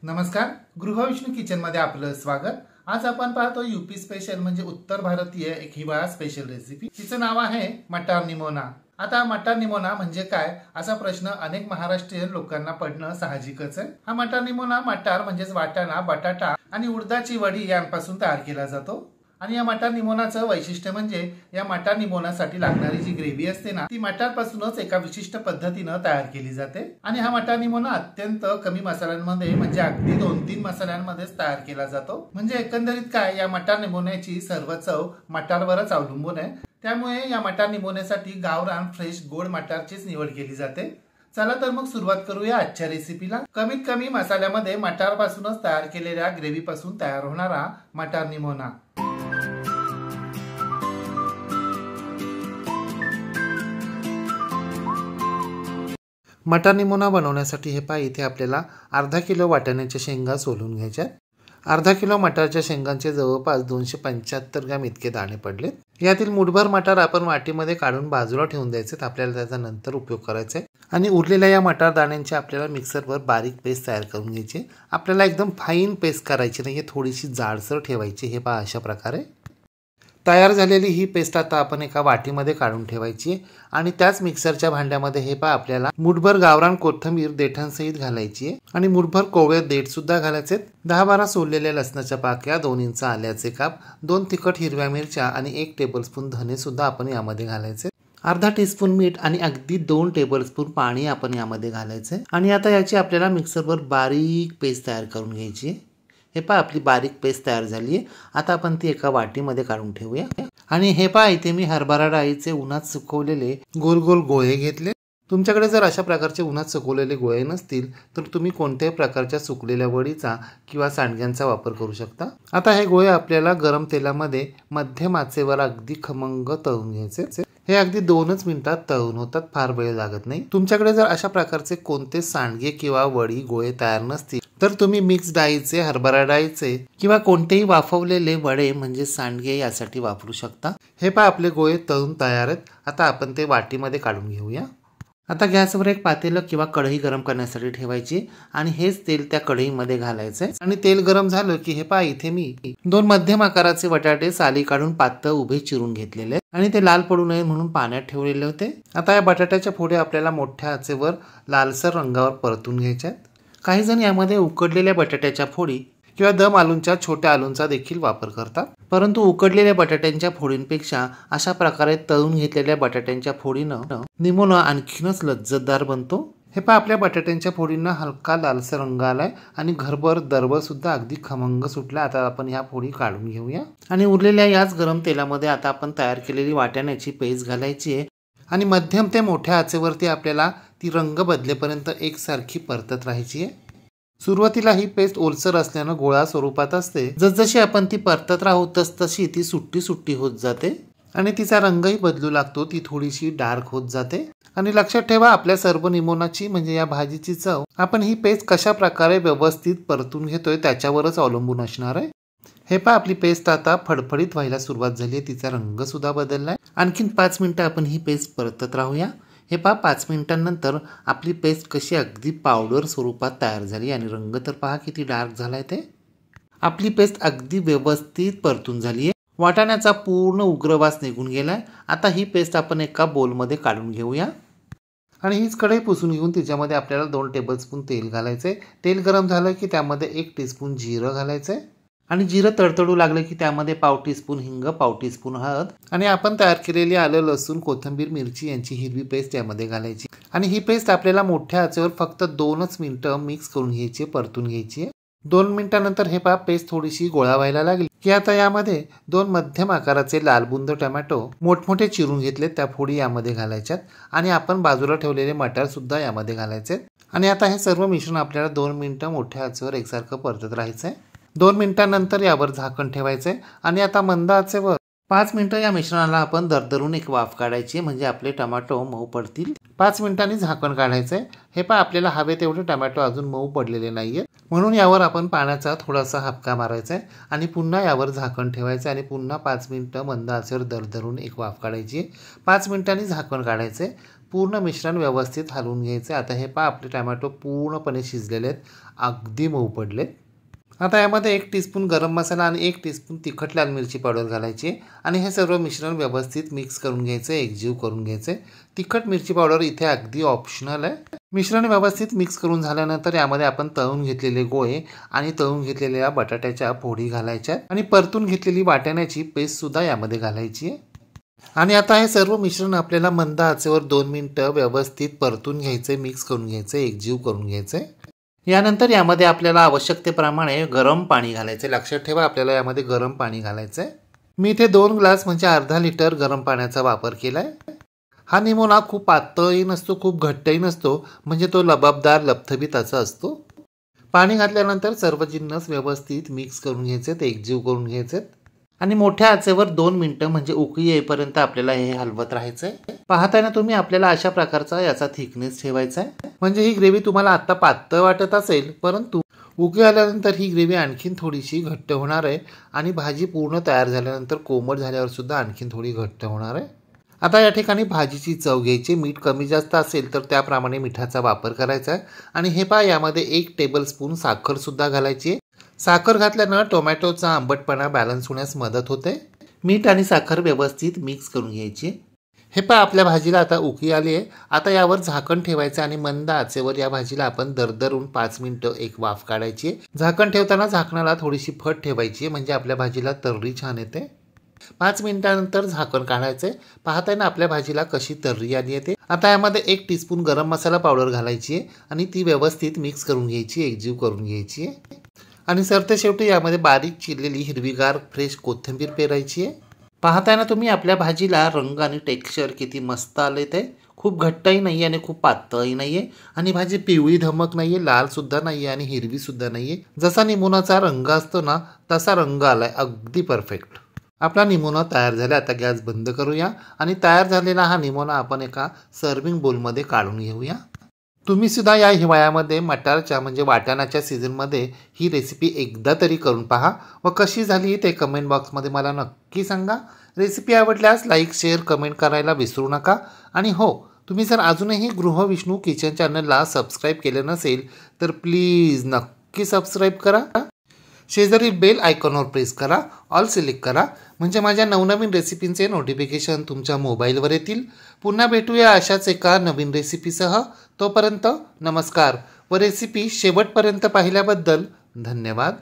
नमस्कार, गृहविष्णू किचन मध्ये आपलं स्वागत। आज आपण पाहतो यूपी स्पेशल म्हणजे उत्तर भारतीय एक हिवाळा स्पेशल रेसिपी। तिचं नाव आहे मटार निमोना। आता मटार निमोना म्हणजे काय असा प्रश्न अनेक महाराष्ट्रीयन लोकांना पडणं साहजिकच आहे। हा मटार निमोना मटार म्हणजेच वाटाणा, बटाटा आणि उडदाची वडी यांपासून तयार केला जातो। आणि या मटार निमोनाचं वैशिष्ट्य म्हणजे या मटार निमोनासाठी लागणारी जी ग्रेव्ही असते ना ती मटारपासूनच एका विशिष्ट पद्धतीने तयार केली जाते। आणि हा मटार निमोना अत्यंत कमी मसाल्यांमध्ये म्हणजे अगदी 2-3 मसाल्यांमध्येच तयार केला जातो। म्हणजे एकंदरीत काय या मटार निमोन्याची सर्व चव मटारवरच अवलंबून आहे। त्यामुळे या मटार निमोन्यासाठी गावरान फ्रेश गोड मटारचीच निवड केली जाते। चला तर मग सुरुवात करूया आजच्या रेसिपीला। कमीत कमी मसाल्यामध्ये मटारपासूनच तयार केलेल्या ग्रेव्ही पासून तयार होणारा मटार निमोना। मटार निमोना बनवण्यासाठी हे पहा इथे आपल्याला अर्धा किलो वाटाण्याच्या शेंगा सोलून घ्यायच्या। अर्धा किलो मटारच्या शेंगांचे जवळपास 275 ग्रॅम इतके दाणे पडलेत। यातील मुठभर मटार आपण वाटीमध्ये काढून बाजूला ठेवून द्यायचे, आपल्याला त्याचा नंतर उपयोग करायचा आहे। आणि उरलेल्या या मटार दाण्यांची आपल्याला मिक्सरवर बारीक पेस्ट तयार करून घ्यायची। आपल्याला एकदम फाईन पेस्ट करायची नाही, थोडीशी जाडसर ठेवायची। हे पहा अशा प्रकारे तयार झालेली ही पेस्ट आता आपण एका वाटीमध्ये काढून ठेवायची आणि त्याच मिक्सरच्या भांड्यामध्ये हे पहा आपल्याला मुठभर गावरान कोथिंबीर देठांसहित घालायची आहे आणि मुठभर कोवळे देठ सुद्धा घालायचे। 10-12 सोललेल्या लसणाच्या पाकळ्या, 2 इंच आल्याचे काप, 2 तिखट हिरव्या मिरच्या आणि 1 टेबलस्पून धने सुद्धा आपण यामध्ये घालायचे। अर्धा टीस्पून मीठ आणि अगदी 2 टेबलस्पून पाणी आपण यामध्ये घालायचे। आणि आता याची आपल्याला मिक्सरवर बारीक पेस्ट तयार करून घ्यायची आहे। हे पहा आपली बारीक पेस्ट तयार झाली आहे। आता आपण ती एका वाटीमध्ये काढून ठेवूया। आणि हे पहा इथे मी हरभरा डाळीचे उन्हात सुकवलेले गोल गोल गोळे घेतले। तुमच्याकडे जर अशा प्रकारचे उन्हात सुकवलेले गोळे नसतील तर तुम्ही कोणत्याही प्रकारच्या सुकलेल्या वडीचा किंवा सांडग्यांचा वापर करू शकता। आता हे गोळे आपल्याला गरम तेलामध्ये मध्यम आचेवर अगदी खमंग तळून घ्यायचे। हे अगदी 2च मिनिटात तळून होतात, फार वेळ लागत नाही। तुमच्याकडे जर अशा प्रकारचे कोणते सांडगे किंवा वडी गोळे तयार नसतील तर तुम्ही मिक्स डाळीचे, हरभरा डाळीचे किंवा कोणतेही वाफवलेले वडे म्हणजे सांडगे यासाठी वापरू शकता। हे पहा आपले गोळे तळून तयार आहेत। आता आपण ते वाटीमध्ये काढून घेऊया। आता गॅसवर एक पातेलं किंवा कढई गरम करण्यासाठी ठेवायची आणि हेच तेल त्या कढईमध्ये घालायचंय। आणि तेल गरम झालं की हे पहा इथे मी 2 मध्यम आकाराचे बटाटे साली काढून पातळ उभे चिरून घेतलेले आणि ते लाल पडू नये म्हणून पाण्यात ठेवलेले होते। आता या बटाट्याच्या फोडी आपल्याला मोठ्या आचेवर लालसर रंगावर परतून घ्यायच्या आहेत। काही जण यामध्ये उकडलेल्या बटाट्याच्या फोडी किंवा दम आलूंच्या छोट्या आलूंचा देखील वापर करतात, परंतु उकडलेल्या बटाट्यांच्या फोडींपेक्षा अशा प्रकारे तळून घेतलेल्या बटाट्यांच्या फोडीनं निमोना आणखीनच लज्जतदार बनतो। हे पहा आपल्या बटाट्यांच्या फोडींना हलका लालसर रंग आलाय आणि घरभर दरवळ सुद्धा अगदी खमंग सुटला। आता आपण ह्या फोडी काढून घेऊया आणि उरलेल्या याच गरम तेलामध्ये आता आपण तयार केलेली वाटाण्याची पेस्ट घालायची आहे आणि मध्यम ते मोठ्या आचेवरती आपल्याला ती रंग बदलेपर्यंत एकसारखी परतत राहायची आहे। सुरुवातीला ही पेस्ट ओलसर असल्यानं गोळा स्वरूपात असते। जसजशी आपण ती परतत राहू तसतशी ती सुट्टी सुट्टी होत जाते आणि तिचा रंगही बदलू लागतो, ती थोडीशी डार्क होत जाते। आणि लक्षात ठेवा आपल्या सर्व निमोनाची म्हणजे या भाजीची चव आपण ही पेस्ट कशा प्रकारे व्यवस्थित परतून घेतोय त्याच्यावरच अवलंबून असणार आहे। हे पहा आपली पेस्ट आता फडफडीत व्हायला सुरुवात झाली आहे, तिचा रंग सुद्धा बदललाय। आणखीन 5 मिनिटं आपण ही पेस्ट परतत राहूया। हे पहा 5 मिनिटांनंतर आपली पेस्ट कशी अगदी पावडर स्वरूपात तयार झाली आणि रंग तर पहा किती डार्क झालाय ते। आपली पेस्ट अगदी व्यवस्थित परतून झाली आहे। वाटाण्याचा पूर्ण उग्रवास निघून गेलाय। आता ही पेस्ट आपण एका बोलमध्ये काढून घेऊया आणि हीच कढई पुसून घेऊन तिच्यामध्ये आपल्याला 2 टेबलस्पून तेल घालायचंय। तेल गरम झालं की त्यामध्ये 1 टीस्पून जिरं घालायचंय आणि जिरं तडतडू लागलं की त्यामध्ये पाव टीस्पून हिंग, पाव टीस्पून हळद आणि आपण तयार केलेली आलं, लसूण, कोथिंबीर, मिरची यांची हिरवी पेस्ट यामध्ये घालायची आणि ही पेस्ट आपल्याला मोठ्या आचेवर फक्त 2च मिनिटं मिक्स करून घ्यायची, परतून घ्यायची। 2 मिनिटांनंतर हे पहा पेस्ट थोडीशी गोळा व्हायला लागली की आता यामध्ये 2 मध्यम आकाराचे लालबुंद टोमॅटो मोठमोठे चिरून घेतले, त्या फोडी यामध्ये घालायच्यात आणि आपण बाजूला ठेवलेले मटार सुद्धा यामध्ये घालायचे। आणि आता हे सर्व मिश्रण आपल्याला 2 मिनिटं मोठ्या आचेवर एकसारखं परतत राहायचंय। 2 मिनिटांनंतर यावर झाकण ठेवायचंय आणि आता मंद आचेवर 5 मिनिटं या मिश्रणाला आपण दरदरून एक वाफ काढायची म्हणजे आपले टोमॅटो मऊ पडतील। 5 मिनिटांनी झाकण काढायचंय। हे पहा आपल्याला हवे तेवढे टोमॅटो अजून मऊ पडलेले नाहीये, म्हणून यावर आपण पाण्याचा थोडासा हबका मारायचा आहे आणि पुन्हा यावर झाकण ठेवायचं आणि पुन्हा 5 मिनिटं मंद आचेवर दरदरून एक वाफ काढायची। 5 मिनिटांनी झाकण काढायचंय। पूर्ण मिश्रण व्यवस्थित हलवून घ्यायचं. आता हे पहा आपले टोमॅटो पूर्णपणे शिजलेले आहेत, अगदी मऊ पडलेत. आता यामध्ये 1 टीस्पून गरम मसाला आणि 1 टीस्पून तिखट लाल मिरची पावडर घालायची आणि हे सर्व मिश्रण व्यवस्थित मिक्स करून घ्यायचं, एकजीव करून घ्यायचं. तिखट मिरची पावडर इथे अगदी ऑप्शनल आहे. मिश्रण व्यवस्थित मिक्स करून झाल्यानंतर यामध्ये आपण तळून घेतलेले गोळे आणि तळून घेतलेल्या बटाट्याच्या फोडी घालायच्या आणि परतून घेतलेली वाटाण्याची पेस्ट सुद्धा यामध्ये घालायची आहे. आणि आता हे सर्व मिश्रण आपल्याला मंद आचेवर 2 मिनिटं व्यवस्थित परतून घ्यायचे, मिक्स करून घ्यायचे, एकजीव करून घ्यायचे. यानंतर यामध्ये आपल्याला आवश्यकतेप्रमाणे गरम पाणी घालायचे. लक्षात ठेवा आपल्याला यामध्ये गरम पाणी घालायचं आहे. मी इथे 2 ग्लास म्हणजे अर्धा लिटर गरम पाण्याचा वापर केला आहे. हा निमोना खूप पातळही नसतो, खूप घट्टही नसतो, म्हणजे तो लबाबदार लबथबीत असा असतो. पाणी घातल्यानंतर सर्व जिन्नस व्यवस्थित मिक्स करून घ्यायचे, एकजीव करून घ्यायचे आणि मोठ्या आचेवर 2 मिनिटं म्हणजे उकळी येईपर्यंत आपल्याला हे हलवत राहायचं आहे. पाहताना तुम्ही आपल्याला अशा प्रकारचा याचा थिकनेस ठेवायचा आहे. म्हणजे ही ग्रेव्ही तुम्हाला आता पातळ वाटत असेल, परंतु उकळी आल्यानंतर ही ग्रेव्ही आणखीन थोडीशी घट्ट होणार आहे आणि भाजी पूर्ण तयार झाल्यानंतर कोमट झाल्यावर सुद्धा आणखीन थोडी घट्ट होणार आहे. आता या ठिकाणी भाजीची चव घ्यायची. मीठ कमी जास्त असेल तर त्याप्रमाणे मिठाचा वापर करायचा आहे. आणि हे पहा यामध्ये 1 टेबलस्पून साखर सुद्धा घालायची आहे. साखर घातल्यानं टोमॅटोचा आंबटपणा बॅलन्स होण्यास मदत होते. मीठ आणि साखर व्यवस्थित मिक्स करून घ्यायची. हे पहा आपल्या भाजीला आता उकळी आली आहे. आता यावर झाकण ठेवायचं आणि मंद आचेवर या भाजीला आपण दरदरून 5 मिनिटं एक वाफ काढायची. झाकण ठेवताना झाकणाला थोडीशी फट ठेवायची, म्हणजे आपल्या भाजीला तर्री छान येते. 5 मिनिटांनंतर झाकण काढायचे. पाहताय ना आपल्या भाजीला कशी तर्री आली आहे ते. आता यामध्ये 1 टीस्पून गरम मसाला पावडर घालायची आहे आणि ती व्यवस्थित मिक्स करून घ्यायची, एकजीव करून घ्यायची आहे. आणि सरते शेवटी यामध्ये बारीक चिरलेली हिरवीगार फ्रेश कोथिंबीर पेरायची आहे. पाहताय ना तुम्ही आपल्या भाजीला रंग आणि टेक्स्चर किती मस्त आले ते. खूप घट्टही नाही आहे आणि खूप पातळही नाही आहे आणि भाजी पिवळी धमक नाही आहे, लाल सुद्धा नाही आहे आणि हिरवी सुद्धा नाही आहे. जसा निमोनाचा रंग असतो ना तसा रंग आलाय, अगदी परफेक्ट. आपला निमोना तयार झाला. आता गॅस बंद करूया आणि तयार झालेला हा निमोना आपण एका सर्विंग बोलमध्ये काढून घेऊया. तुम्ही सुद्धा या हिवाळ्यामध्ये मटारच्या म्हणजे वाटाण्याच्या सीझनमध्ये ही रेसिपी एकदा तरी करून पहा व कशी झाली ते कमेंट बॉक्समध्ये मला नक्की सांगा. रेसिपी आवडल्यास लाईक, शेअर, कमेंट करायला विसरू नका. आणि हो, तुम्ही जर अजूनही गृहविष्णू किचन चॅनलला सबस्क्राईब केलं नसेल तर प्लीज नक्की सबस्क्राईब करा. शेजारील बेल आयकॉनवर प्रेस करा, ऑल सिलेक्ट करा, म्हणजे माझ्या नवनवीन रेसिपींचे नोटिफिकेशन तुमच्या मोबाईलवर येतील. पुन्हा भेटूया अशाच एका नवीन रेसिपीसह. तोपर्यंत नमस्कार व रेसिपी शेवटपर्यंत पाहिल्याबद्दल धन्यवाद.